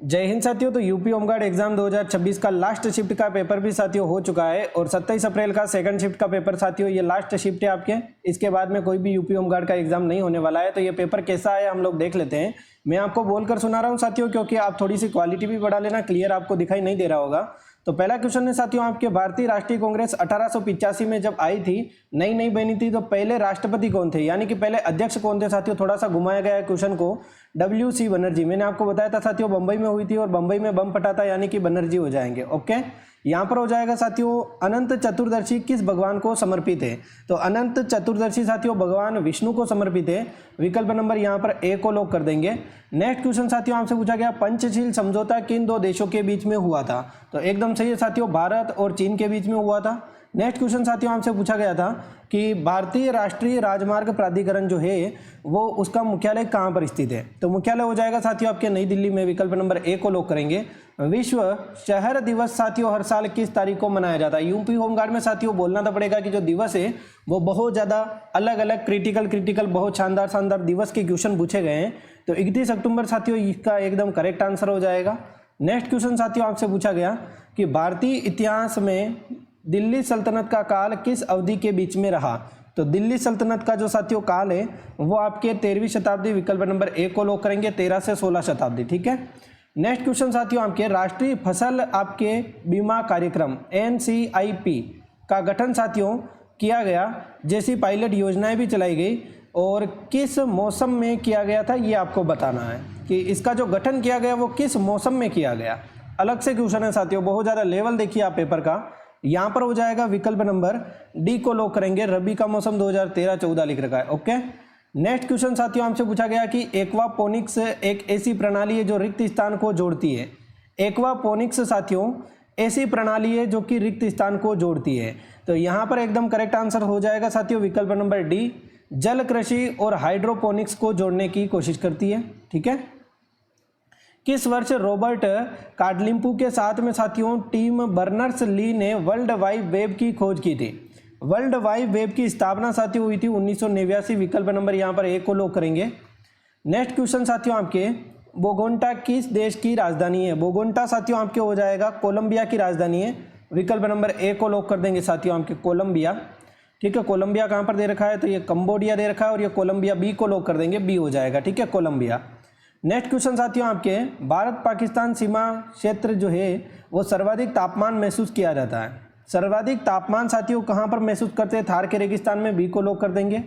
जय हिंद साथियों। तो यूपी होमगार्ड एग्जाम 2026 का लास्ट शिफ्ट का पेपर भी साथियों हो चुका है और 27 अप्रैल का सेकंड शिफ्ट का पेपर साथियों ये लास्ट शिफ्ट है आपके। इसके बाद में कोई भी यूपी होमगार्ड का एग्जाम नहीं होने वाला है। तो ये पेपर कैसा है हम लोग देख लेते हैं। मैं आपको बोलकर सुना रहा हूँ साथियों, क्योंकि आप थोड़ी सी क्वालिटी भी बढ़ा लेना, क्लियर आपको दिखाई नहीं दे रहा होगा। तो पहला क्वेश्चन है साथियों आपके, भारतीय राष्ट्रीय कांग्रेस 1885 में जब आई थी, नई बनी थी, तो पहले राष्ट्रपति कौन थे, यानी कि पहले अध्यक्ष कौन थे साथियों। थोड़ा सा घुमाया गया है क्वेश्चन को। WC बनर्जी। मैंने आपको बताया था साथियों बंबई में हुई थी और बंबई में बम फटा था, यानी कि बनर्जी हो जाएंगे। ओके, यहाँ पर हो जाएगा साथियों अनंत चतुर्दशी किस भगवान को समर्पित है। तो अनंत चतुर्दशी साथियों भगवान विष्णु को समर्पित है। विकल्प नंबर यहाँ पर ए को लॉक कर देंगे। नेक्स्ट क्वेश्चन साथियों आपसे पूछा गया, पंचशील समझौता किन दो देशों के बीच में हुआ था। तो एकदम सही है साथियों, भारत और चीन के बीच में हुआ था। नेक्स्ट क्वेश्चन साथियों आपसे पूछा गया था कि भारतीय राष्ट्रीय राजमार्ग प्राधिकरण जो है वो उसका मुख्यालय कहाँ पर स्थित है। तो मुख्यालय हो जाएगा साथियों आपके नई दिल्ली में। विकल्प नंबर ए को लॉक करेंगे। विश्व शहर दिवस साथियों हर साल किस तारीख को मनाया जाता है। यूपी होमगार्ड में साथियों बोलना तो पड़ेगा कि जो दिवस है वो बहुत ज़्यादा अलग अलग क्रिटिकल बहुत शानदार दिवस के क्वेश्चन पूछे गए हैं। तो 31 अक्टूबर साथियों इसका एकदम करेक्ट आंसर हो जाएगा। नेक्स्ट क्वेश्चन साथियों आपसे पूछा गया कि भारतीय इतिहास में दिल्ली सल्तनत का काल किस अवधि के बीच में रहा। तो दिल्ली सल्तनत का जो साथियों काल है वो आपके 13वीं शताब्दी। विकल्प नंबर ए को लॉक करेंगे, 13 से 16 शताब्दी। ठीक है। नेक्स्ट क्वेश्चन साथियों आपके, राष्ट्रीय फसल आपके बीमा कार्यक्रम NCIP का गठन साथियों किया गया, जैसी पायलट योजनाएं भी चलाई गई, और किस मौसम में किया गया था ये आपको बताना है कि इसका जो गठन किया गया वो किस मौसम में किया गया। अलग से क्वेश्चन है साथियों, बहुत ज़्यादा लेवल देखिए आप पेपर का। यहाँ पर हो जाएगा विकल्प नंबर डी को लॉक करेंगे, रबी का मौसम 2013-14 लिख रखा है। ओके। नेक्स्ट क्वेश्चन साथियों आपसे पूछा गया कि एक्वापोनिक्स एक ऐसी प्रणाली है जो रिक्त स्थान को जोड़ती है। एक्वापोनिक्स साथियों ऐसी प्रणाली है जो कि रिक्त स्थान को जोड़ती है। तो यहाँ पर एकदम करेक्ट आंसर हो जाएगा साथियों विकल्प नंबर डी, जल कृषि और हाइड्रोपोनिक्स को जोड़ने की कोशिश करती है। ठीक है। किस वर्ष रॉबर्ट कार्डलिम्पू के साथ में साथियों टीम बर्नर्स ली ने वर्ल्ड वाइड वेब की खोज की थी। वर्ल्ड वाइड वेब की स्थापना साथियों हुई थी 1989। विकल्प नंबर यहाँ पर ए को लॉक करेंगे। नेक्स्ट क्वेश्चन साथियों आपके, बोगोटा किस देश की राजधानी है। बोगोटा साथियों आपके हो जाएगा कोलंबिया की राजधानी है। विकल्प नंबर ए को लॉक कर देंगे साथियों आपके, कोलंबिया। ठीक है। कोलंबिया कहाँ पर दे रखा है, तो ये कंबोडिया दे रखा है, और ये कोलंबिया। बी को लॉक कर देंगे, बी हो जाएगा। ठीक है, कोलंबिया। नेक्स्ट क्वेश्चन साथियों आपके, भारत पाकिस्तान सीमा क्षेत्र जो है वो सर्वाधिक तापमान महसूस किया जाता है। सर्वाधिक तापमान साथियों कहाँ पर महसूस करते हैं, थार के रेगिस्तान में। बी को लॉक कर देंगे।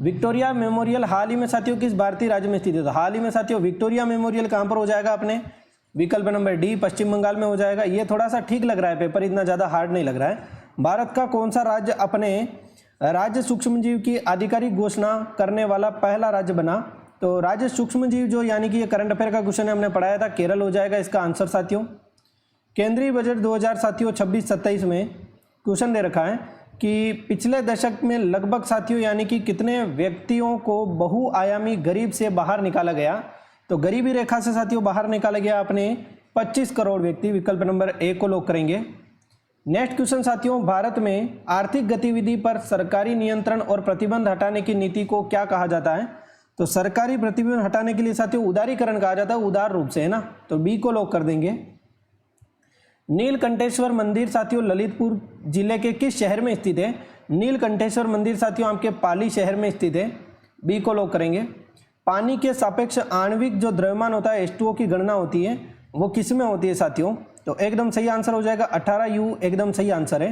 विक्टोरिया मेमोरियल हाल ही में साथियों किस भारतीय राज्य में स्थित है। तो हाल ही में साथियों विक्टोरिया मेमोरियल कहाँ पर हो जाएगा अपने, विकल्प नंबर डी, पश्चिम बंगाल में हो जाएगा। ये थोड़ा सा ठीक लग रहा है पेपर, इतना ज़्यादा हार्ड नहीं लग रहा है। भारत का कौन सा राज्य अपने राज्य सूक्ष्मजीव की आधिकारिक घोषणा करने वाला पहला राज्य बना। तो राज्य सूक्ष्मजीव जो, यानी कि ये करंट अफेयर का क्वेश्चन है, हमने पढ़ाया था, केरल हो जाएगा इसका आंसर साथियों। केंद्रीय बजट 2000 साथियों 26-27 में क्वेश्चन दे रखा है कि पिछले दशक में लगभग साथियों यानी कि कितने व्यक्तियों को बहुआयामी गरीब से बाहर निकाला गया। तो गरीबी रेखा से साथियों बाहर निकाला गया अपने 25 करोड़ व्यक्ति। विकल्प नंबर ए को लॉक करेंगे। नेक्स्ट क्वेश्चन साथियों, भारत में आर्थिक गतिविधि पर सरकारी नियंत्रण और प्रतिबंध हटाने की नीति को क्या कहा जाता है। तो सरकारी प्रतिबंध हटाने के लिए साथियों उदारीकरण कहा जाता है, उदार रूप से, है ना। तो बी को लॉक कर देंगे। नीलकंठेश्वर मंदिर साथियों ललितपुर जिले के किस शहर में स्थित है। नीलकंठेश्वर मंदिर साथियों आपके पाली शहर में स्थित है। बी को लॉक करेंगे। पानी के सापेक्ष आणविक जो द्रव्यमान होता है H2O की गणना होती है वो किस में होती है साथियों। तो एकदम सही आंसर हो जाएगा 18U, एकदम सही आंसर है।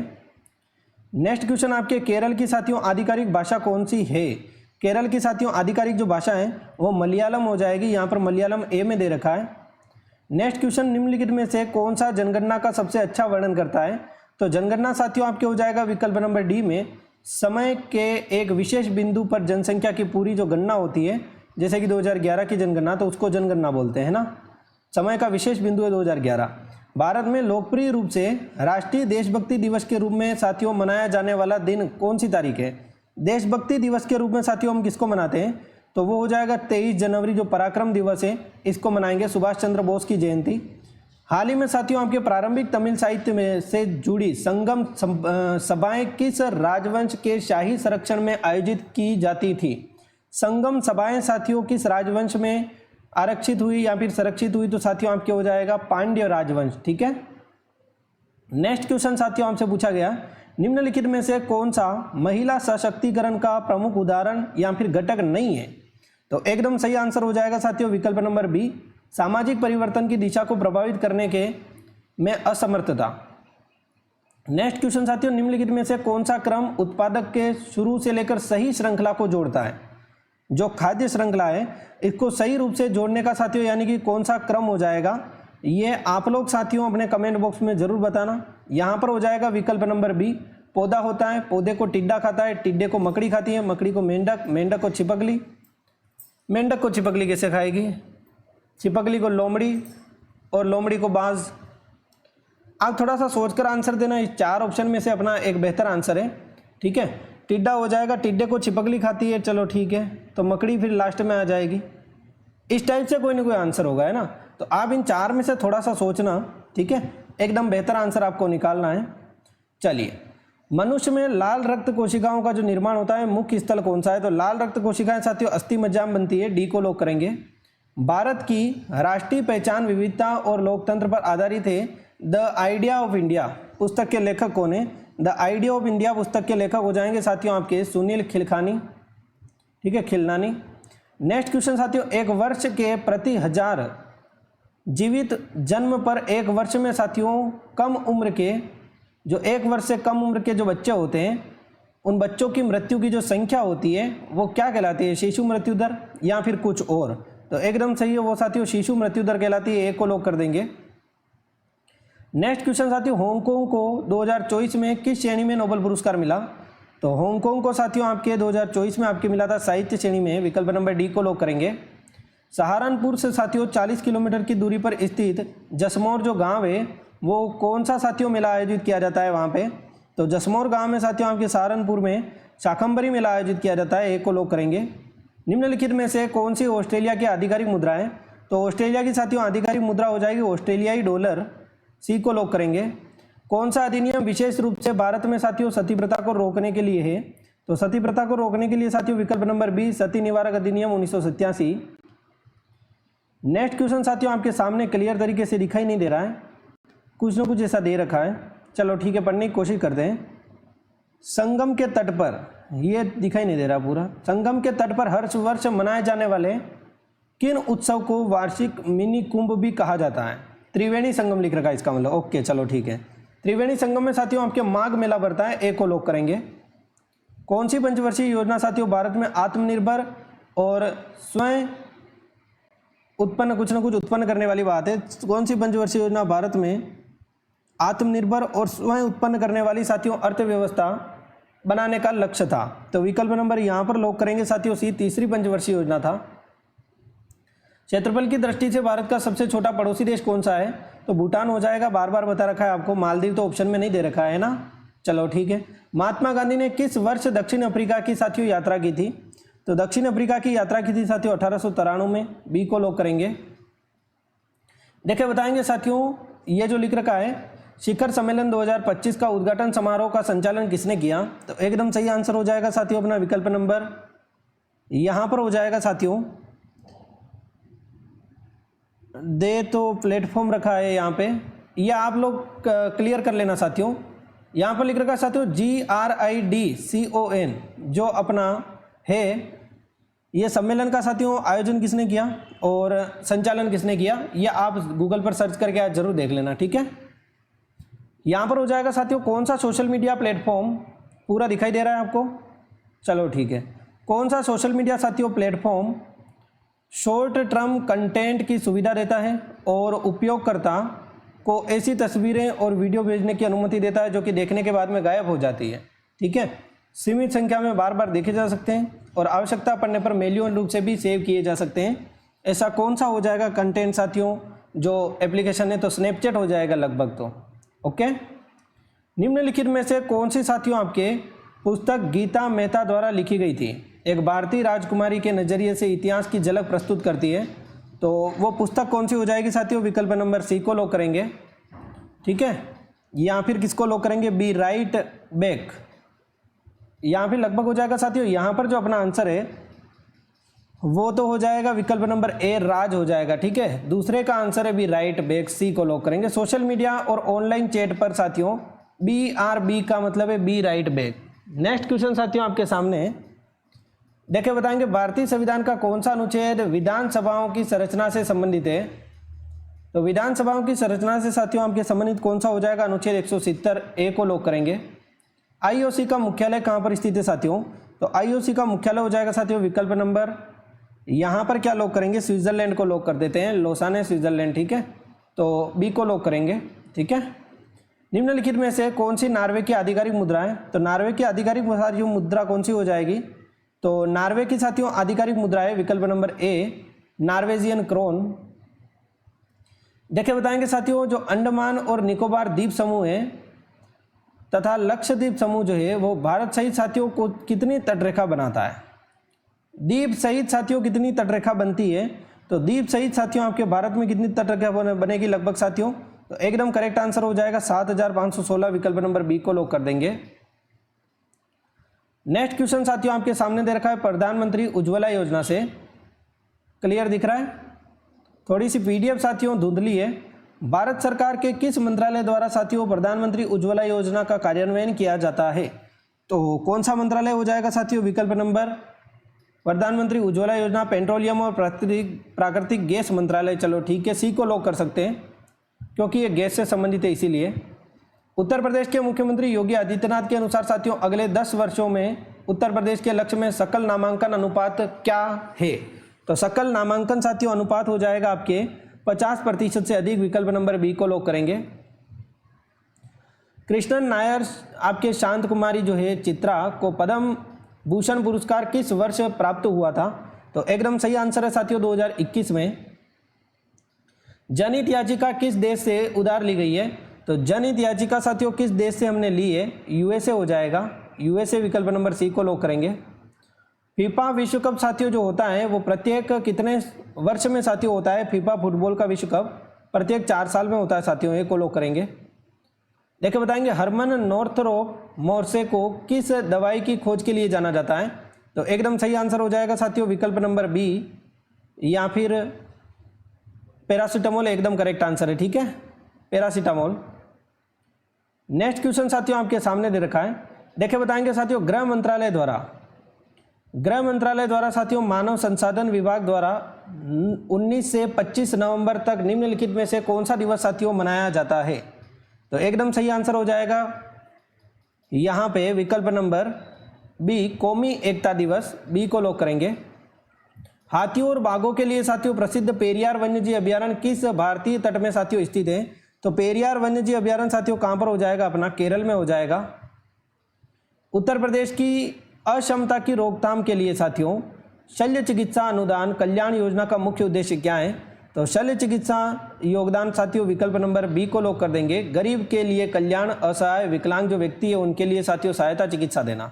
नेक्स्ट क्वेश्चन आपके, केरल की साथियों आधिकारिक भाषा कौन सी है। केरल की साथियों आधिकारिक जो भाषा है वो मलयालम हो जाएगी। यहाँ पर मलयालम ए में दे रखा है। नेक्स्ट क्वेश्चन, निम्नलिखित में से कौन सा जनगणना का सबसे अच्छा वर्णन करता है। तो जनगणना साथियों आपके हो जाएगा विकल्प नंबर डी में, समय के एक विशेष बिंदु पर जनसंख्या की पूरी जो गणना होती है, जैसे कि 2011 की जनगणना, तो उसको जनगणना बोलते हैं ना। समय का विशेष बिंदु है 2011। भारत में लोकप्रिय रूप से राष्ट्रीय देशभक्ति दिवस के रूप में साथियों मनाया जाने वाला दिन कौन सी तारीख है। देशभक्ति दिवस के रूप में साथियों हम किसको मनाते हैं, तो वो हो जाएगा 23 जनवरी, जो पराक्रम दिवस है, इसको मनाएंगे, सुभाष चंद्र बोस की जयंती। हाल ही में साथियों आपके प्रारंभिक तमिल साहित्य में से जुड़ी संगम सभाएं किस राजवंश के शाही संरक्षण में आयोजित की जाती थी। संगम सभाएं साथियों किस राजवंश में आरक्षित हुई या फिर संरक्षित हुई, तो साथियों आपके हो जाएगा पांड्य राजवंश। ठीक है। नेक्स्ट क्वेश्चन साथियों आपसे पूछा गया, निम्नलिखित में से कौन सा महिला सशक्तिकरण का प्रमुख उदाहरण या फिर घटक नहीं है? तो एकदम सही आंसर हो जाएगा साथियों विकल्प नंबर बी, सामाजिक परिवर्तन की दिशा को प्रभावित करने के में असमर्थता। नेक्स्ट क्वेश्चन साथियों, निम्नलिखित में से कौन सा क्रम उत्पादक के शुरू से लेकर सही श्रृंखला को जोड़ता है? जो खाद्य श्रृंखला है इसको सही रूप से जोड़ने का साथियों यानी कि कौन सा क्रम हो जाएगा, ये आप लोग साथियों अपने कमेंट बॉक्स में जरूर बताना। यहाँ पर हो जाएगा विकल्प नंबर बी, पौधा होता है, पौधे को टिड्डा खाता है, टिड्डे को मकड़ी खाती है, मकड़ी को मेंढक, मेंढक को छिपकली, मेंढक को छिपकली कैसे खाएगी, छिपकली को लोमड़ी और लोमड़ी को बाज। आप थोड़ा सा सोचकर आंसर देना, इस 4 ऑप्शन में से अपना एक बेहतर आंसर है। ठीक है, टिड्डा हो जाएगा, टिड्डे को छिपकली खाती है, चलो ठीक है, तो मकड़ी फिर लास्ट में आ जाएगी। इस टाइप से कोई ना कोई आंसर होगा, है ना। तो आप इन 4 में से थोड़ा सा सोचना, ठीक है, एकदम बेहतर आंसर आपको निकालना है। चलिए, मनुष्य में लाल रक्त कोशिकाओं का जो निर्माण होता है मुख्य स्थल कौन सा है? तो लाल रक्त कोशिकाएं साथियों अस्थि मज्जा में बनती है, डी को लॉक करेंगे। भारत की राष्ट्रीय पहचान विविधता और लोकतंत्र पर आधारित है, द आइडिया ऑफ इंडिया पुस्तक के लेखक कौन है? द आइडिया ऑफ इंडिया पुस्तक के लेखक हो जाएंगे साथियों आपके सुनील खिलखानी। ठीक है, खिलनानी। नेक्स्ट क्वेश्चन साथियों, एक वर्ष के प्रति 1000 जीवित जन्म पर एक वर्ष में साथियों कम उम्र के जो 1 वर्ष से कम उम्र के जो बच्चे होते हैं उन बच्चों की मृत्यु की जो संख्या होती है वो क्या कहलाती है? शिशु मृत्यु दर या फिर कुछ और? तो एकदम सही है वो साथियों शिशु मृत्यु दर कहलाती है, 1 को लॉक कर देंगे। नेक्स्ट क्वेश्चन साथियों, हांगकांग को 2024 में किस श्रेणी में नोबेल पुरस्कार मिला? तो हांगकांग को साथियों आपके 2024 में आपके मिला था साहित्य श्रेणी में, विकल्प नंबर डी को लॉक करेंगे। सहारनपुर से साथियों 40 किलोमीटर की दूरी पर स्थित जसमौर जो गांव है वो कौन सा साथियों मेला आयोजित किया जाता है वहाँ पे? तो जसमौर गांव में साथियों आपके सहारनपुर में शाकंभरी मेला आयोजित किया जाता है, 1 को लॉक करेंगे। निम्नलिखित में से कौन सी ऑस्ट्रेलिया की आधिकारिक मुद्रा है? तो ऑस्ट्रेलिया की साथियों आधिकारिक मुद्रा हो जाएगी ऑस्ट्रेलियाई डॉलर, सी को लॉक करेंगे। कौन सा अधिनियम विशेष रूप से भारत में साथियों सती प्रथा को रोकने के लिए है? तो सती प्रथा को रोकने के लिए साथियों विकल्प नंबर बी, सती निवारक अधिनियम 1987। नेक्स्ट क्वेश्चन साथियों आपके सामने क्लियर तरीके से दिखाई नहीं दे रहा है, कुछ ना कुछ ऐसा दे रखा है, चलो ठीक है पढ़ने की कोशिश करते हैं। संगम के तट पर, ये दिखाई नहीं दे रहा पूरा, संगम के तट पर हर वर्ष मनाए जाने वाले किन उत्सव को वार्षिक मिनी कुंभ भी कहा जाता है? त्रिवेणी संगम लिख रखा है इसका मतलब, ओके चलो ठीक है। त्रिवेणी संगम में साथियों आपके माघ मेला बढ़ता है, 1 को लॉक करेंगे। कौन सी पंचवर्षीय योजना साथियों भारत में आत्मनिर्भर और स्वयं उत्पन्न कुछ ना कुछ उत्पन्न करने वाली बात है? कौन सी पंचवर्षीय योजना भारत में आत्मनिर्भर और स्वयं उत्पन्न करने वाली साथियों अर्थव्यवस्था बनाने का लक्ष्य था? तो विकल्प नंबर यहाँ पर लॉक करेंगे साथियों सी, तीसरी पंचवर्षीय योजना था। क्षेत्रफल की दृष्टि से भारत का सबसे छोटा पड़ोसी देश कौन सा है? तो भूटान हो जाएगा, बार बार बता रखा है आपको, मालदीव तो ऑप्शन में नहीं दे रखा है ना, चलो ठीक है। महात्मा गांधी ने किस वर्ष दक्षिण अफ्रीका की साथियों यात्रा की थी? तो दक्षिण अफ्रीका की यात्रा की थी साथियों 1893 में, बी को लॉक करेंगे। देखिए बताएंगे साथियों ये जो लिख रखा है शिखर सम्मेलन 2025 का उद्घाटन समारोह का संचालन किसने किया? तो एकदम सही आंसर हो जाएगा साथियों अपना विकल्प नंबर यहाँ पर हो जाएगा साथियों, दे तो प्लेटफॉर्म रखा है यहाँ पे, यह आप लोग क्लियर कर लेना साथियों। यहाँ पर लिख रखा है साथियों GRIDCON जो अपना है ये सम्मेलन का साथियों आयोजन किसने किया और संचालन किसने किया, ये आप गूगल पर सर्च करके आज जरूर देख लेना, ठीक है। यहाँ पर हो जाएगा साथियों कौन सा सोशल मीडिया प्लेटफॉर्म, पूरा दिखाई दे रहा है आपको, चलो ठीक है। कौन सा सोशल मीडिया साथियों प्लेटफॉर्म शॉर्ट टर्म कंटेंट की सुविधा देता है और उपयोगकर्ता को ऐसी तस्वीरें और वीडियो भेजने की अनुमति देता है जो कि देखने के बाद में गायब हो जाती है, ठीक है। सीमित संख्या में बार बार देखे जा सकते हैं और आवश्यकता पड़ने पर मैन्युअल रूप से भी सेव किए जा सकते हैं। ऐसा कौन सा हो जाएगा कंटेंट साथियों जो एप्लीकेशन है? तो स्नैपचैट हो जाएगा लगभग, तो ओके। निम्नलिखित में से कौन सी साथियों आपके पुस्तक गीता मेहता द्वारा लिखी गई थी? एक भारतीय राजकुमारी के नज़रिए से इतिहास की झलक प्रस्तुत करती है, तो वो पुस्तक कौन सी हो जाएगी साथियों? विकल्प नंबर सी को लॉक करेंगे, ठीक है। या फिर किसको लॉक करेंगे? बी राइट बैक, यहाँ फिर लगभग हो जाएगा साथियों। यहाँ पर जो अपना आंसर है वो तो हो जाएगा विकल्प नंबर ए राज हो जाएगा, ठीक है। दूसरे का आंसर है बी राइट बैग, सी को लॉक करेंगे। सोशल मीडिया और ऑनलाइन चैट पर साथियों BRB का मतलब है be right back. Next question साथियों आपके सामने देखिए, बताएंगे भारतीय संविधान का कौन सा अनुच्छेद विधानसभाओं की संरचना से संबंधित है। तो विधानसभाओं की संरचना से साथियों आपके संबंधित कौन सा हो जाएगा, अनुच्छेद 170 ए को लॉक करेंगे। IOC का मुख्यालय कहाँ पर स्थित है साथियों, तो IOC का मुख्यालय हो जाएगा साथियों विकल्प नंबर, यहाँ पर क्या लॉक करेंगे, स्विट्जरलैंड को लॉक कर देते हैं, लोसाने स्विट्जरलैंड, ठीक है। तो बी को लॉक करेंगे, ठीक है। निम्नलिखित में से कौन सी नॉर्वे की आधिकारिक मुद्रा है, तो नॉर्वे की आधिकारिक मुद्रा कौन सी हो जाएगी, तो नॉर्वे की साथियों आधिकारिक मुद्रा है विकल्प नंबर ए नॉर्वेजियन क्रोन। देखिए बताएंगे साथियों, जो अंडमान और निकोबार द्वीप समूह है तथा लक्षद्वीप समूह जो है वो भारत सहित साथियों को कितनी तटरेखा बनाता है। द्वीप सहित साथियों कितनी तटरेखा बनती है, तो द्वीप सहित साथियों आपके भारत में कितनी तटरेखा बनेगी लगभग साथियों, तो एकदम करेक्ट आंसर हो जाएगा 7516, विकल्प नंबर बी को लॉक कर देंगे। नेक्स्ट क्वेश्चन साथियों आपके सामने दे रखा है प्रधानमंत्री उज्ज्वला योजना से, क्लियर दिख रहा है, थोड़ी सी PDF साथियों धुंधली है। भारत सरकार के किस मंत्रालय द्वारा साथियों प्रधानमंत्री उज्ज्वला योजना का कार्यान्वयन किया जाता है, तो कौन सा मंत्रालय हो जाएगा साथियों, विकल्प नंबर प्रधानमंत्री उज्ज्वला योजना पेट्रोलियम और प्राकृतिक गैस मंत्रालय, चलो ठीक है, सी को लॉक कर सकते हैं क्योंकि ये गैस से संबंधित है इसीलिए। उत्तर प्रदेश के मुख्यमंत्री योगी आदित्यनाथ के अनुसार साथियों अगले 10 वर्षों में उत्तर प्रदेश के लक्ष्य में सकल नामांकन अनुपात क्या है, तो सकल नामांकन साथियों अनुपात हो जाएगा आपके 50% से अधिक, विकल्प नंबर बी को लॉक करेंगे। कृष्णन नायर आपके शांत कुमारी जो है चित्रा को पद्म भूषण पुरस्कार किस वर्ष प्राप्त हुआ था, तो एकदम सही आंसर है साथियों 2021 में। जनहित याचिका किस देश से उधार ली गई है, तो जनहित याचिका साथियों किस देश से हमने ली है, USA हो जाएगा, USA विकल्प नंबर सी को लॉक करेंगे। फीफा विश्व कप साथियों जो होता है वो प्रत्येक कितने वर्ष में साथियों होता है, फीफा फुटबॉल का विश्व कप प्रत्येक 4 साल में होता है साथियों, ए को लॉक करेंगे। देखिए बताएंगे हरमन नॉर्थरोप मोर्से को किस दवाई की खोज के लिए जाना जाता है, तो एकदम सही आंसर हो जाएगा साथियों विकल्प नंबर बी या फिर पैरासीटामोल, एकदम करेक्ट आंसर है, ठीक है, पैरासीटामोल। नेक्स्ट क्वेश्चन साथियों आपके सामने दे रखा है, देखिए बताएंगे साथियों गृह मंत्रालय द्वारा साथियों मानव संसाधन विभाग द्वारा 19 से 25 नवंबर तक निम्नलिखित में से कौन सा दिवस साथियों मनाया जाता है, तो एकदम सही आंसर हो जाएगा यहाँ पे विकल्प नंबर बी कौमी एकता दिवस, बी को लॉक करेंगे। हाथियों और बाघों के लिए साथियों प्रसिद्ध पेरियार वन्यजीव अभयारण्य किस भारतीय तट में साथियों स्थित है, तो पेरियार वन्यजीव अभयारण्य साथियों कहाँ पर हो जाएगा, अपना केरल में हो जाएगा। उत्तर प्रदेश की अक्षमता की रोकथाम के लिए साथियों शल्य चिकित्सा अनुदान कल्याण योजना का मुख्य उद्देश्य क्या है, तो शल्य चिकित्सा योगदान साथियों विकल्प नंबर बी को लॉक कर देंगे। गरीब के लिए कल्याण, असहाय विकलांग जो व्यक्ति है उनके लिए साथियों सहायता चिकित्सा देना।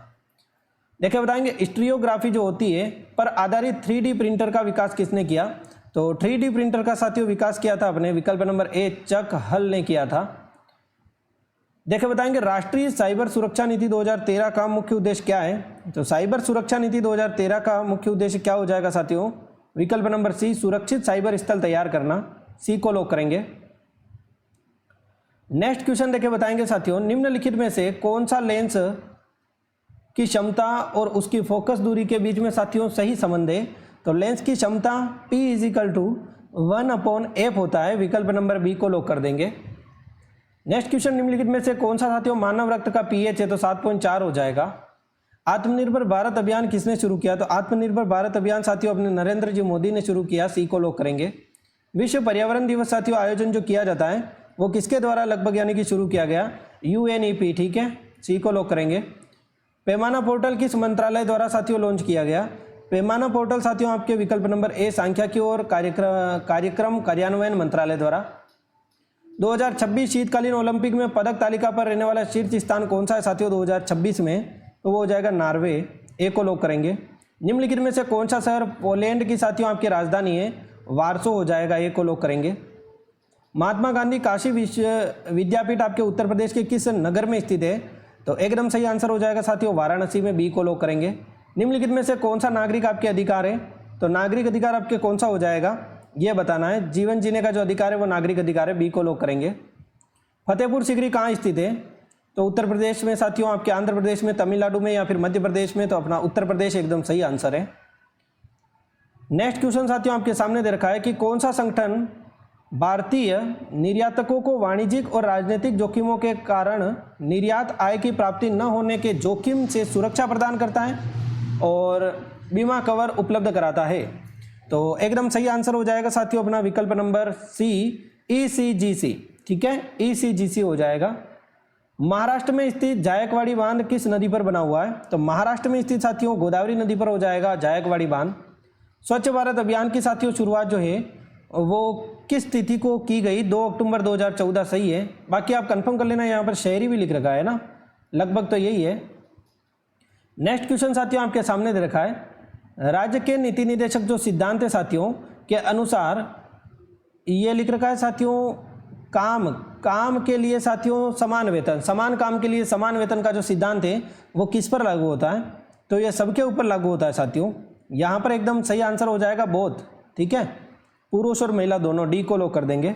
देखिए बताएंगे स्टीरियोग्राफी जो होती है पर आधारित 3D प्रिंटर का विकास किसने किया, तो 3D प्रिंटर का साथियों विकास किया था अपने विकल्प नंबर ए चक हल ने किया था। देखिए बताएंगे राष्ट्रीय साइबर सुरक्षा नीति 2013 का मुख्य उद्देश्य क्या है, तो साइबर सुरक्षा नीति 2013 का मुख्य उद्देश्य क्या हो जाएगा साथियों, विकल्प नंबर सी सुरक्षित साइबर स्थल तैयार करना, सी को लॉक करेंगे। नेक्स्ट क्वेश्चन देखिए बताएंगे साथियों निम्नलिखित में से कौन सा लेंस की क्षमता और उसकी फोकस दूरी के बीच में साथियों सही संबंध है, तो लेंस की क्षमता P = 1/f होता है, विकल्प नंबर बी को लॉक कर देंगे। नेक्स्ट क्वेश्चन निम्नलिखित में से कौन सा साथियों मानव रक्त का pH है, तो 7.4 हो जाएगा। आत्मनिर्भर भारत अभियान किसने शुरू किया, तो आत्मनिर्भर भारत अभियान साथियों अपने नरेंद्र जी मोदी ने शुरू किया, सी को लॉक करेंगे। विश्व पर्यावरण दिवस साथियों आयोजन जो किया जाता है वो किसके द्वारा लगभग यानी कि शुरू किया गया, UNEP, ठीक है, सी को लॉक करेंगे। पैमाना पोर्टल किस मंत्रालय द्वारा साथियों लॉन्च किया गया, पैमाना पोर्टल साथियों आपके विकल्प नंबर ए सांख्यिकी और कार्यक्रम कार्यान्वयन मंत्रालय द्वारा। 2026 शीतकालीन ओलंपिक में पदक तालिका पर रहने वाला शीर्ष स्थान कौन सा है साथियों 2026 में, तो वो हो जाएगा नॉर्वे, ए को लॉक करेंगे। निम्नलिखित में से कौन सा शहर पोलैंड की साथियों आपकी राजधानी है, वार्सो हो जाएगा, ए को लॉक करेंगे। महात्मा गांधी काशी विद्यापीठ आपके उत्तर प्रदेश के किस नगर में स्थित है, तो एकदम सही आंसर हो जाएगा साथियों वाराणसी में, बी को लॉक करेंगे। निम्नलिखित में से कौन सा नागरिक आपके अधिकार है, तो नागरिक अधिकार आपके कौन सा हो जाएगा ये बताना है। जीवन जीने का जो अधिकार है वो नागरिक अधिकार है, बी को लॉक करेंगे। फतेहपुर सीकरी कहाँ स्थित है, तो उत्तर प्रदेश में साथियों, आपके आंध्र प्रदेश में, तमिलनाडु में या फिर मध्य प्रदेश में, तो अपना उत्तर प्रदेश एकदम सही आंसर है। नेक्स्ट क्वेश्चन साथियों आपके सामने दे रखा है कि कौन सा संगठन भारतीय निर्यातकों को वाणिज्यिक और राजनीतिक जोखिमों के कारण निर्यात आय की प्राप्ति न होने के जोखिम से सुरक्षा प्रदान करता है और बीमा कवर उपलब्ध कराता है। तो एकदम सही आंसर हो जाएगा साथियों अपना विकल्प नंबर सी, ECGC। ठीक है, ECGC हो जाएगा। महाराष्ट्र में स्थित जायकवाड़ी बांध किस नदी पर बना हुआ है, तो महाराष्ट्र में स्थित साथियों गोदावरी नदी पर हो जाएगा जायकवाड़ी बांध। स्वच्छ भारत अभियान की साथियों शुरुआत जो है वो किस तिथि को की गई, 2 अक्टूबर 2014 सही है। बाकी आप कंफर्म कर लेना, यहाँ पर शहरी भी लिख रखा है ना, लगभग तो यही है। नेक्स्ट क्वेश्चन साथियों आपके सामने दे रखा है, राज्य के नीति निदेशक जो सिद्धांत है साथियों के अनुसार, ये लिख रखा है साथियों काम के लिए साथियों समान वेतन, समान काम के लिए समान वेतन का जो सिद्धांत है वो किस पर लागू होता है, तो ये सबके ऊपर लागू होता है साथियों। यहाँ पर एकदम सही आंसर हो जाएगा बोथ। ठीक है, पुरुष और महिला दोनों, डी को लॉक कर देंगे।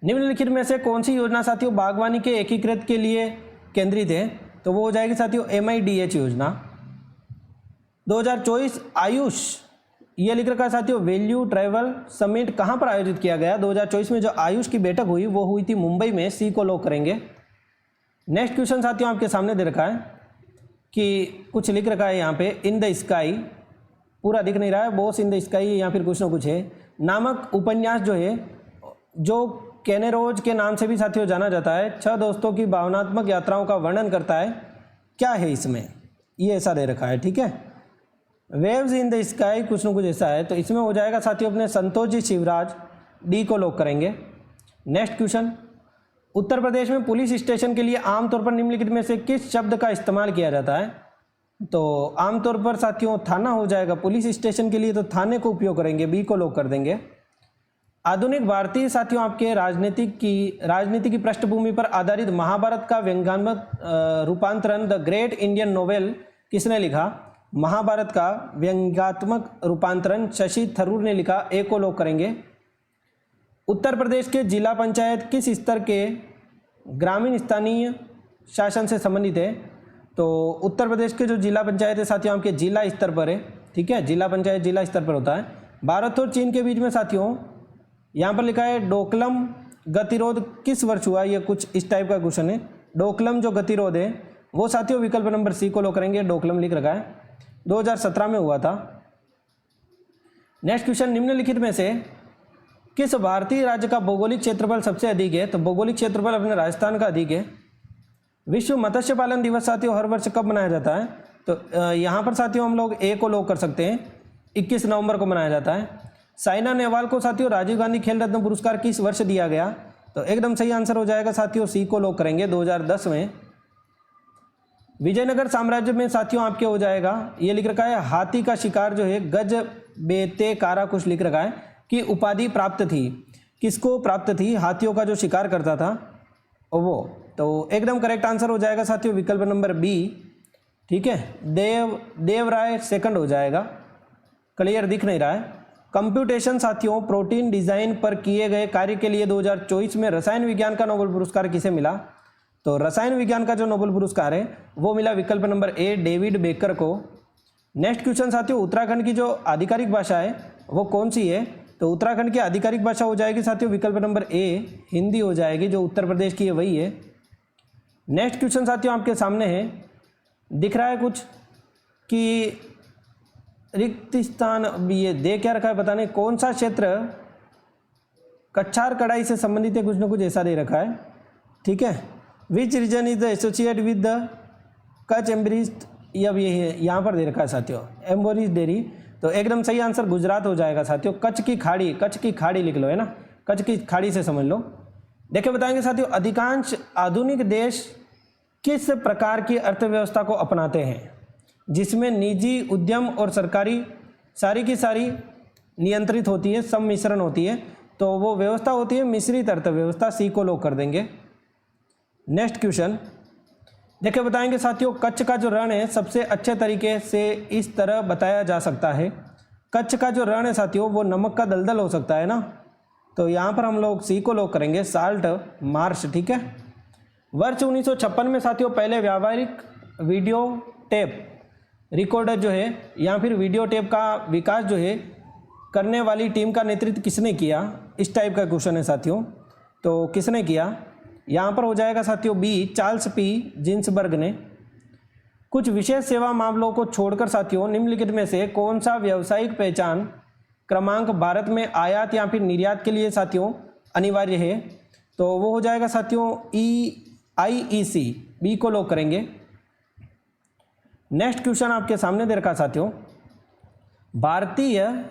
निम्नलिखित में से कौन सी योजना साथियों बागवानी के एकीकृत के लिए केंद्रित है, तो वो हो जाएगी साथियों MIDH योजना। 2024 आयुष, ये लिख रखा है साथियों वैल्यू ट्रैवल समिट कहाँ पर आयोजित किया गया, 2024 में जो आयुष की बैठक हुई वो हुई थी मुंबई में, सी को लॉक करेंगे। नेक्स्ट क्वेश्चन साथियों आपके सामने दे रखा है कि कुछ लिख रखा है यहाँ पे इन द स्काई, पूरा दिख नहीं रहा है, बॉस इन द स्काई या फिर कुछ ना कुछ है नामक उपन्यास जो है, जो कैनेरोज के नाम से भी साथियों जाना जाता है, 6 दोस्तों की भावनात्मक यात्राओं का वर्णन करता है, क्या है इसमें, ये ऐसा दे रखा है। ठीक है, वेव्स इन द स्काई कुछ ना कुछ ऐसा है, तो इसमें हो जाएगा साथियों अपने संतोष जी शिवराज, डी को लॉक करेंगे। नेक्स्ट क्वेश्चन, उत्तर प्रदेश में पुलिस स्टेशन के लिए आमतौर पर निम्नलिखित में से किस शब्द का इस्तेमाल किया जाता है, तो आमतौर पर साथियों थाना हो जाएगा, पुलिस स्टेशन के लिए तो थाने को उपयोग करेंगे, बी को लॉक कर देंगे। आधुनिक भारतीय साथियों आपके राजनीति की पृष्ठभूमि पर आधारित महाभारत का व्यंग्यात्मक रूपांतरण द ग्रेट इंडियन नोवेल किसने लिखा, महाभारत का व्यंग्यात्मक रूपांतरण शशि थरूर ने लिखा, ए को लॉक करेंगे। उत्तर प्रदेश के जिला पंचायत किस स्तर के ग्रामीण स्थानीय शासन से संबंधित है, तो उत्तर प्रदेश के जो जिला पंचायत है साथियों आपके जिला स्तर पर है। ठीक है, जिला पंचायत जिला स्तर पर होता है। भारत और चीन के बीच में साथियों यहाँ पर लिखा है डोकलम गतिरोध किस वर्ष हुआ, ये कुछ इस टाइप का क्वेश्चन है। डोकलम जो गतिरोध है वो साथियों विकल्प नंबर सी को लॉक करेंगे, डोकलम लिख रखा है, 2017 में हुआ था। नेक्स्ट क्वेश्चन, निम्नलिखित में से किस भारतीय राज्य का भौगोलिक क्षेत्रफल सबसे अधिक है, तो भौगोलिक क्षेत्रफल अपने राजस्थान का अधिक है। विश्व मत्स्य पालन दिवस साथियों हर वर्ष कब मनाया जाता है, तो यहाँ पर साथियों हम लोग ए को लॉक कर सकते हैं, 21 नवंबर को मनाया जाता है। साइना नेहवाल को साथियों राजीव गांधी खेल रत्न पुरस्कार किस वर्ष दिया गया, तो एकदम सही आंसर हो जाएगा साथियों, सी को लॉक करेंगे, 2010 में। विजयनगर साम्राज्य में साथियों आपके हो जाएगा, ये लिख रखा है हाथी का शिकार जो है गज बेते कारा कुछ लिख रखा है कि उपाधि प्राप्त थी, किसको प्राप्त थी, हाथियों का जो शिकार करता था वो, तो एकदम करेक्ट आंसर हो जाएगा साथियों विकल्प नंबर बी। ठीक है, देवराय सेकंड हो जाएगा, क्लियर दिख नहीं रहा है। कंप्यूटेशन साथियों प्रोटीन डिजाइन पर किए गए कार्य के लिए 2024 में रसायन विज्ञान का नोबेल पुरस्कार किसे मिला, तो रसायन विज्ञान का जो नोबेल पुरस्कार है वो मिला विकल्प नंबर ए डेविड बेकर को। नेक्स्ट क्वेश्चन साथियों, उत्तराखंड की जो आधिकारिक भाषा है वो कौन सी है, तो उत्तराखंड की आधिकारिक भाषा हो जाएगी साथियों विकल्प नंबर ए हिंदी हो जाएगी, जो उत्तर प्रदेश की है वही है। नेक्स्ट क्वेश्चन साथियों आपके सामने है, दिख रहा है कुछ कि रिक्त स्थान, ये दे क्या रखा है पता नहीं, कौन सा क्षेत्र कच्छार कढ़ाई से संबंधित है, कुछ ना कुछ ऐसा दे रखा है। ठीक है, which region is the associate with the Kutch एम्बरिस्ट, अब ये है यहाँ पर दे रखा है साथियों एम्बोरिज डेयरी, तो एकदम सही आंसर गुजरात हो जाएगा साथियों। कच्छ की खाड़ी लिख लो, है ना, कच्छ की खाड़ी से समझ लो। देखिए बताएंगे साथियों, अधिकांश आधुनिक देश किस प्रकार की अर्थव्यवस्था को अपनाते हैं, जिसमें निजी उद्यम और सरकारी सारी की सारी नियंत्रित होती है, सम्मिश्रण होती है, तो वो व्यवस्था होती है मिश्रित अर्थव्यवस्था, सी को लॉक कर देंगे। नेक्स्ट क्वेश्चन, देखिए बताएंगे साथियों, कच्छ का जो रण है सबसे अच्छे तरीके से इस तरह बताया जा सकता है। कच्छ का जो रण है साथियों वो नमक का दलदल हो सकता है ना, तो यहाँ पर हम लोग सी को लॉक करेंगे, साल्ट मार्श। ठीक है। वर्ष 1956 में साथियों पहले व्यावहारिक वीडियो टेप रिकॉर्डर जो है या फिर वीडियो टेप का विकास जो है करने वाली टीम का नेतृत्व किसने किया, इस टाइप का क्वेश्चन है साथियों। तो किसने किया, यहाँ पर हो जाएगा साथियों बी, चार्ल्स पी जिन्सबर्ग ने। कुछ विशेष सेवा मामलों को छोड़कर साथियों निम्नलिखित में से कौन सा व्यावसायिक पहचान क्रमांक भारत में आयात या फिर निर्यात के लिए साथियों अनिवार्य है, तो वो हो जाएगा साथियों IEC, बी को लॉक करेंगे। नेक्स्ट क्वेश्चन आपके सामने दे रखा साथियों, भारतीय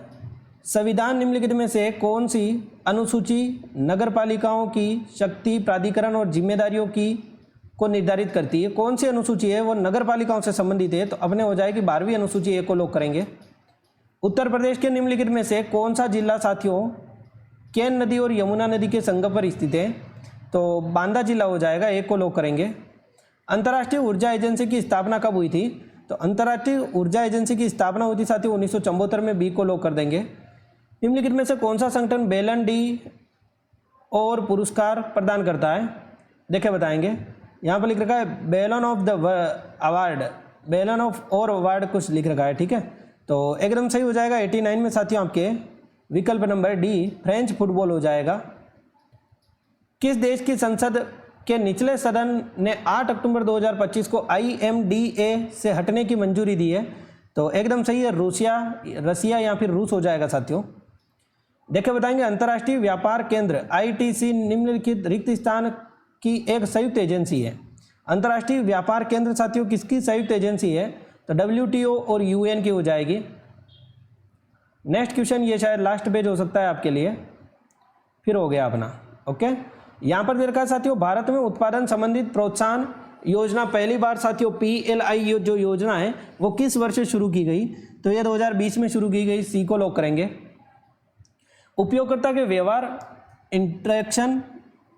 संविधान निम्नलिखित में से कौन सी अनुसूची नगरपालिकाओं की शक्ति, प्राधिकरण और जिम्मेदारियों की को निर्धारित करती है। कौन सी अनुसूची है वो नगरपालिकाओं से संबंधित है, तो अपने हो जाएगी 12वीं अनुसूची, ए को लॉक करेंगे। उत्तर प्रदेश के निम्नलिखित में से कौन सा जिला साथियों केन नदी और यमुना नदी के संगम पर स्थित है, तो बांदा जिला हो जाएगा, ए को लॉक करेंगे। अंतर्राष्ट्रीय ऊर्जा एजेंसी की स्थापना कब हुई थी, तो अंतर्राष्ट्रीय ऊर्जा एजेंसी की स्थापना हुई थी साथियों 1974 में, बी को लॉक कर देंगे। निम्नलिखित में से कौन सा संगठन बेलन डी और पुरस्कार प्रदान करता है, देखे बताएंगे। यहाँ पर लिख रखा है बेलन ऑफ द अवार्ड, बेलन ऑफ और अवार्ड कुछ लिख रखा है। ठीक है, तो एकदम सही हो जाएगा 89 में साथियों आपके विकल्प नंबर डी, फ्रेंच फुटबॉल हो जाएगा। किस देश की संसद के निचले सदन ने 8 अक्टूबर 2025 को IMDA से हटने की मंजूरी दी है, तो एकदम सही है रसिया या फिर रूस हो जाएगा साथियों। देखिए बताएंगे, अंतर्राष्ट्रीय व्यापार केंद्र ITC निम्नलिखित रिक्त स्थान की एक संयुक्त एजेंसी है। अंतर्राष्ट्रीय व्यापार केंद्र साथियों किसकी संयुक्त एजेंसी है, तो WTO और UN की हो जाएगी। नेक्स्ट क्वेश्चन, ये शायद लास्ट पेज हो सकता है आपके लिए, फिर हो गया अपना। ओके, यहाँ पर दे रखा है साथियों, भारत में उत्पादन संबंधित प्रोत्साहन योजना पहली बार साथियों PLI जो योजना है वो किस वर्ष शुरू की गई, तो ये 2020 में शुरू की गई, सी को लॉक करेंगे। उपयोगकर्ता के व्यवहार, इंटरेक्शन,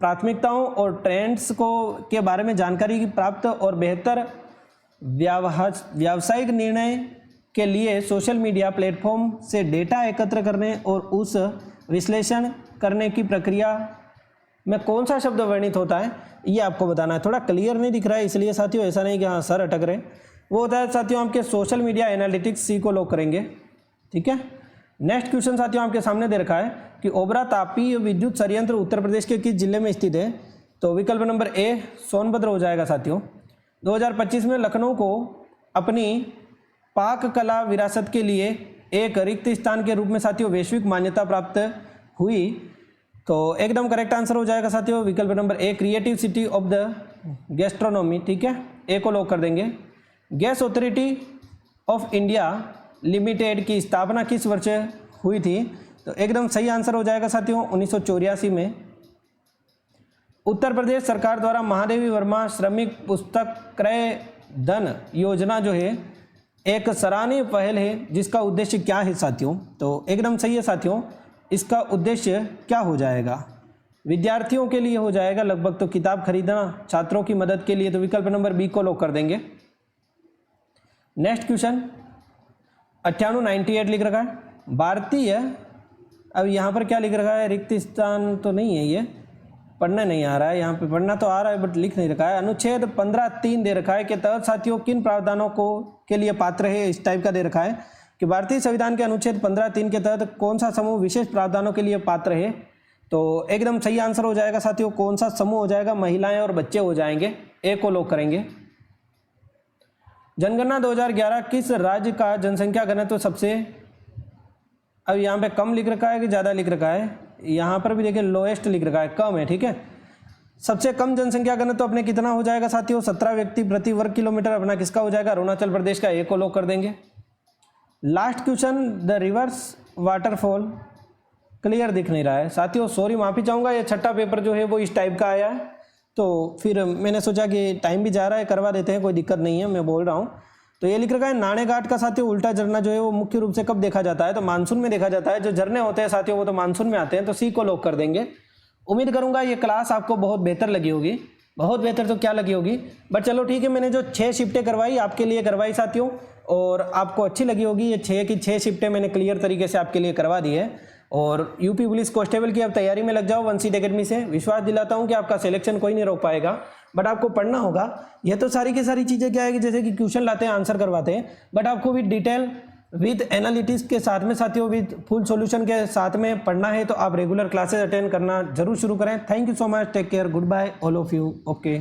प्राथमिकताओं और ट्रेंड्स को के बारे में जानकारी की प्राप्त और बेहतर व्यावसायिक निर्णय के लिए सोशल मीडिया प्लेटफॉर्म से डेटा एकत्र करने और उस विश्लेषण करने की प्रक्रिया में कौन सा शब्द वर्णित होता है, ये आपको बताना है। थोड़ा क्लियर नहीं दिख रहा है इसलिए साथियों, ऐसा नहीं कि हाँ सर अटक रहे, वो होता है साथियों आपके सोशल मीडिया एनालिटिक्स, सी को लॉक करेंगे। ठीक है। नेक्स्ट क्वेश्चन साथियों आपके सामने दे रखा है कि ओबरा तापीय विद्युत संयंत्र उत्तर प्रदेश के किस जिले में स्थित है, तो विकल्प नंबर ए सोनभद्र हो जाएगा साथियों। 2025 में लखनऊ को अपनी पाक कला विरासत के लिए एक रिक्त स्थान के रूप में साथियों वैश्विक मान्यता प्राप्त हुई, तो एकदम करेक्ट आंसर हो जाएगा साथियों विकल्प number A, creative city of the gastronomy. ठीक है, ए को लॉक कर देंगे। Gas authority of India limited की स्थापना किस वर्ष हुई थी, तो एकदम सही आंसर हो जाएगा साथियों 1984 में। उत्तर प्रदेश सरकार द्वारा महादेवी वर्मा श्रमिक पुस्तक क्रय धन योजना जो है एक सराहनीय पहल है, जिसका उद्देश्य क्या है साथियों, तो एकदम सही है साथियों, इसका उद्देश्य क्या हो जाएगा, विद्यार्थियों के लिए हो जाएगा लगभग, तो किताब खरीदना छात्रों की मदद के लिए, तो विकल्प नंबर बी को लॉक कर देंगे। नेक्स्ट क्वेश्चन 98 लिख रखा है भारतीय, अब यहाँ पर क्या लिख रखा है, रिक्त स्थान तो नहीं है, ये पढ़ना नहीं आ रहा है, यहाँ पे पढ़ना तो आ रहा है बट लिख नहीं रखा है। अनुच्छेद 15(3) दे रखा है कि तहत साथियों किन प्रावधानों को के लिए पात्र है, इस टाइप का दे रखा है कि भारतीय संविधान के अनुच्छेद 15(3) के तहत कौन सा समूह विशेष प्रावधानों के लिए पात्र है, तो एकदम सही आंसर हो जाएगा साथियों कौन सा समूह हो जाएगा, महिलाएं और बच्चे हो जाएंगे, ए को लॉक करेंगे। जनगणना 2011 किस राज्य का जनसंख्या घनत्व सबसे, अब यहाँ पे कम लिख रखा है कि ज़्यादा लिख रखा है, यहाँ पर भी देखिए लोएस्ट लिख रखा है, कम है। ठीक है, सबसे कम जनसंख्या घनत्व अपने कितना हो जाएगा साथियों, 17 व्यक्ति प्रति वर्ग किलोमीटर, अपना किसका हो जाएगा, अरुणाचल प्रदेश का, ए को लॉक कर देंगे। Last question, the reverse waterfall clear दिख नहीं रहा है साथियों, सॉरी माफ़ी चाहूँगा, ये छठा पेपर जो है वो इस टाइप का आया है, तो फिर मैंने सोचा कि टाइम भी जा रहा है, करवा देते हैं, कोई दिक्कत नहीं है, मैं बोल रहा हूँ। तो ये लिख रखा है नाणे घाट का साथियों उल्टा झरना जो है वो मुख्य रूप से कब देखा जाता है, तो मानसून में देखा जाता है, जो झरने होते हैं साथियों वो तो मानसून में आते हैं, तो सी को लॉक कर देंगे। उम्मीद करूंगा ये क्लास आपको बहुत बेहतर लगी होगी। बहुत बेहतर तो क्या लगी होगी, बट चलो ठीक है, मैंने जो 6 शिफ्टें करवाई आपके लिए करवाई साथियों, और आपको अच्छी लगी होगी। ये 6 की 6 शिफ्टें मैंने क्लियर तरीके से आपके लिए करवा दी है। और यूपी पुलिस कांस्टेबल की अब तैयारी में लग जाओ वन सीट एकेडमी से। विश्वास दिलाता हूँ कि आपका सिलेक्शन कोई नहीं रोक पाएगा, बट आपको पढ़ना होगा। ये तो सारी की सारी चीज़ें क्या है कि जैसे कि क्वेश्चन लाते हैं, आंसर करवाते हैं, बट आपको विद डिटेल, विद एनालिटिक्स के साथ में साथियों, विद फुल सॉल्यूशन के साथ में पढ़ना है, तो आप रेगुलर क्लासेस अटेंड करना जरूर शुरू करें। Thank you so much, take care, good bye all of you, okay.